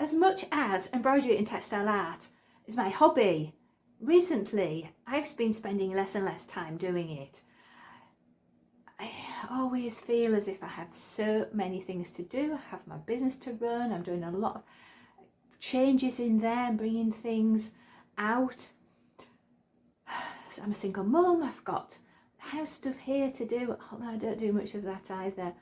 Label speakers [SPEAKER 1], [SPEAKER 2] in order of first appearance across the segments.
[SPEAKER 1] as much as embroidery and textile art is my hobby, recently I've been spending less and less time doing it. I always feel as if I have so many things to do. I have my business to run, I'm doing a lot of changes in there and bringing things out. So I'm a single mum, I've got house stuff here to do, although I don't do much of that either.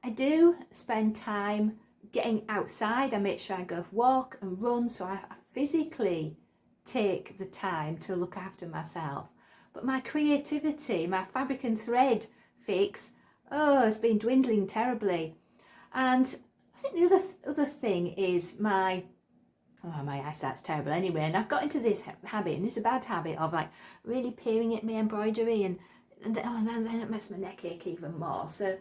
[SPEAKER 1] I do spend time getting outside. I make sure I go for walk and run, so I physically take the time to look after myself. But my creativity, my fabric and thread fix, has been dwindling terribly. And I think the other thing is my eyesight's terrible anyway, and I've got into this habit, and it's a bad habit, of like really peering at my embroidery, and then it makes my neck ache even more. So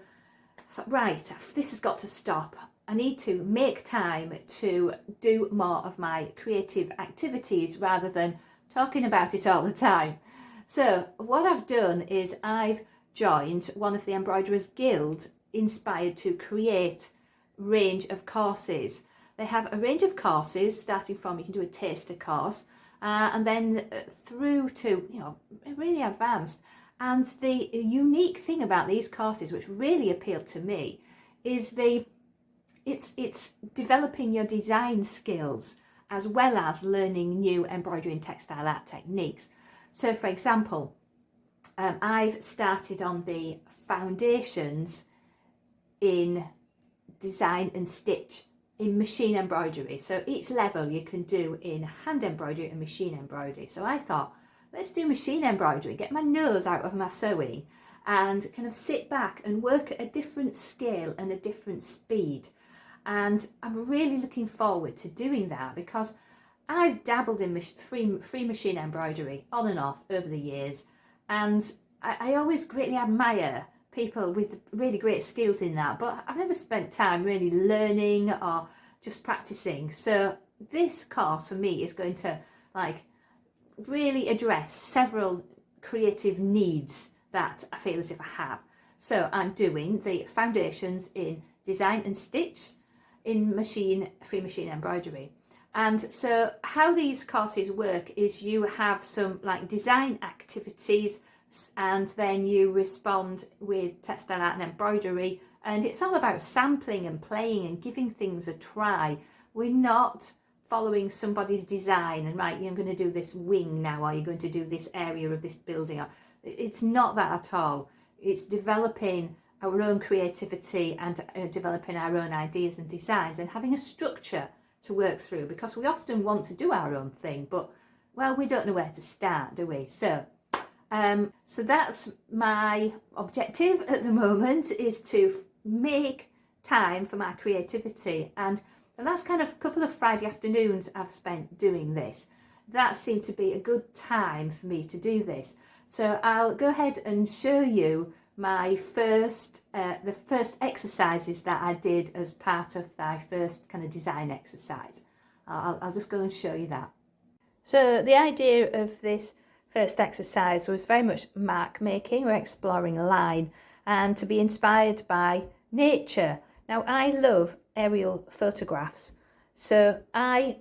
[SPEAKER 1] I thought, right, this has got to stop. I need to make time to do more of my creative activities rather than talking about it all the time. So what I've done is I've joined one of the Embroiderers Guild, inspired to create range of courses. They have a range of courses starting from, you can do a taster course, and then through to, really advanced. And the unique thing about these courses, which really appealed to me, is it's developing your design skills as well as learning new embroidery and textile art techniques. So for example, I've started on the foundations in design and stitch in machine embroidery. So each level you can do in hand embroidery and machine embroidery. So I thought, let's do machine embroidery, get my nose out of my sewing and kind of sit back and work at a different scale and a different speed. And I'm really looking forward to doing that, because I've dabbled in free machine embroidery on and off over the years, and I always greatly admire people with really great skills in that, but I've never spent time really learning or just practicing. So this course for me is going to really address several creative needs that I feel as if I have. So I'm doing the foundations in design and stitch in free machine embroidery. And so how these courses work is you have some design activities, and then you respond with textile art and embroidery, and it's all about sampling and playing and giving things a try. We're not following somebody's design and right, you're going to do this wing now, or you're going to do this area of this building. It's not that at all. It's developing our own creativity and developing our own ideas and designs, and having a structure to work through, because we often want to do our own thing, but well, we don't know where to start, do we? So that's my objective at the moment, is to make time for my creativity. And the last kind of couple of Friday afternoons I've spent doing this, that seemed to be a good time for me to do this. So I'll go ahead and show you my the first exercises that I did as part of my first kind of design exercise. I'll just go and show you that. So the idea of this first exercise was very much mark making. We're exploring line and to be inspired by nature. Now I love aerial photographs, so I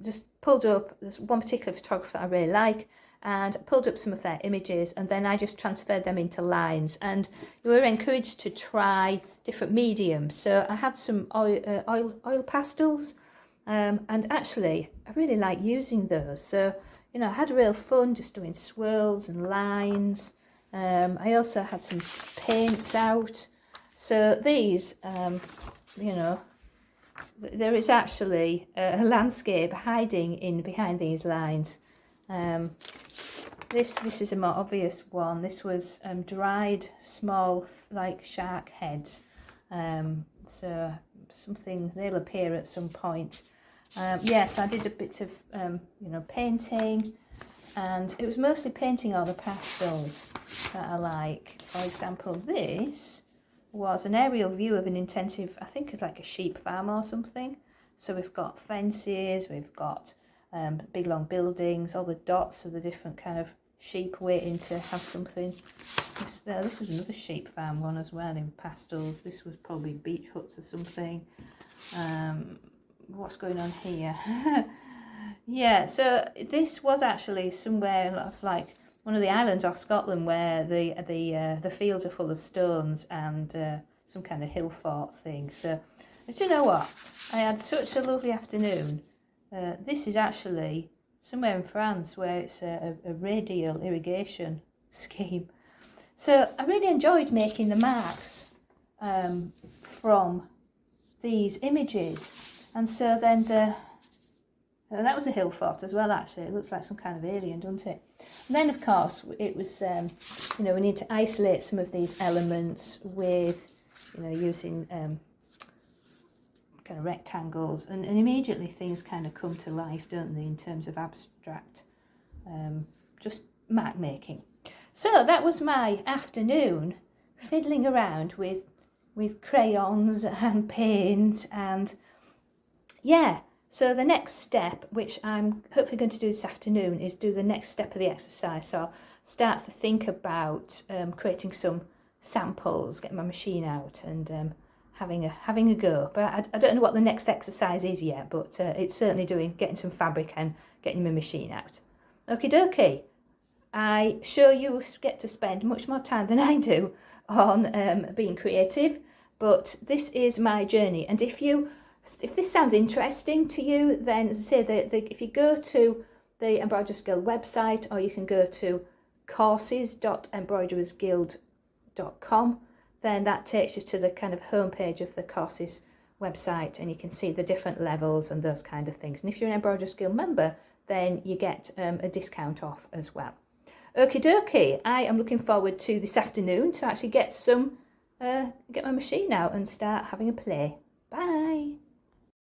[SPEAKER 1] just pulled up, there's one particular photographer I really like, and pulled up some of their images, and then I just transferred them into lines. And you were encouraged to try different mediums. So I had some oil pastels, and actually I really like using those. So I had real fun just doing swirls and lines. I also had some paints out. So these, there is actually a landscape hiding in behind these lines. This is a more obvious one. This was dried small shark heads. So something, they'll appear at some point. Yes, I did a bit of painting, and it was mostly painting all the pastels that I like. For example, this was an aerial view of an intensive, I think it's like a sheep farm or something. So we've got fences, we've got big long buildings, all the dots of the different kind of sheep waiting to have something. This is another sheep farm one as well in pastels. This was probably beach huts or something. what's going on here. Yeah, so this was actually somewhere of like one of the islands off Scotland where the fields are full of stones and some kind of hill fort thing. So, do you know what? I had such a lovely afternoon. This is actually somewhere in France where it's a radial irrigation scheme. So I really enjoyed making the marks from these images. And so then that was a hill fort as well, actually. It looks like some kind of alien, doesn't it? And then, of course, it was, you know, we need to isolate some of these elements with, you know, using kind of rectangles. And immediately things kind of come to life, don't they, in terms of abstract, just mark making. So that was my afternoon fiddling around with crayons and paint, and yeah. So the next step, which I'm hopefully going to do this afternoon, is do the next step of the exercise. So I'll start to think about creating some samples, getting my machine out and having a go. But I don't know what the next exercise is yet, but it's certainly getting some fabric and getting my machine out. Okie dokie. I sure you get to spend much more time than I do on being creative, but this is my journey. And if this sounds interesting to you, then as I say, if you go to the Embroiderers Guild website, or you can go to courses.embroiderersguild.com, then that takes you to the kind of homepage of the courses website, and you can see the different levels and those kind of things. And if you're an Embroiderers Guild member, then you get a discount off as well. Okie dokie, I am looking forward to this afternoon to actually get my machine out and start having a play.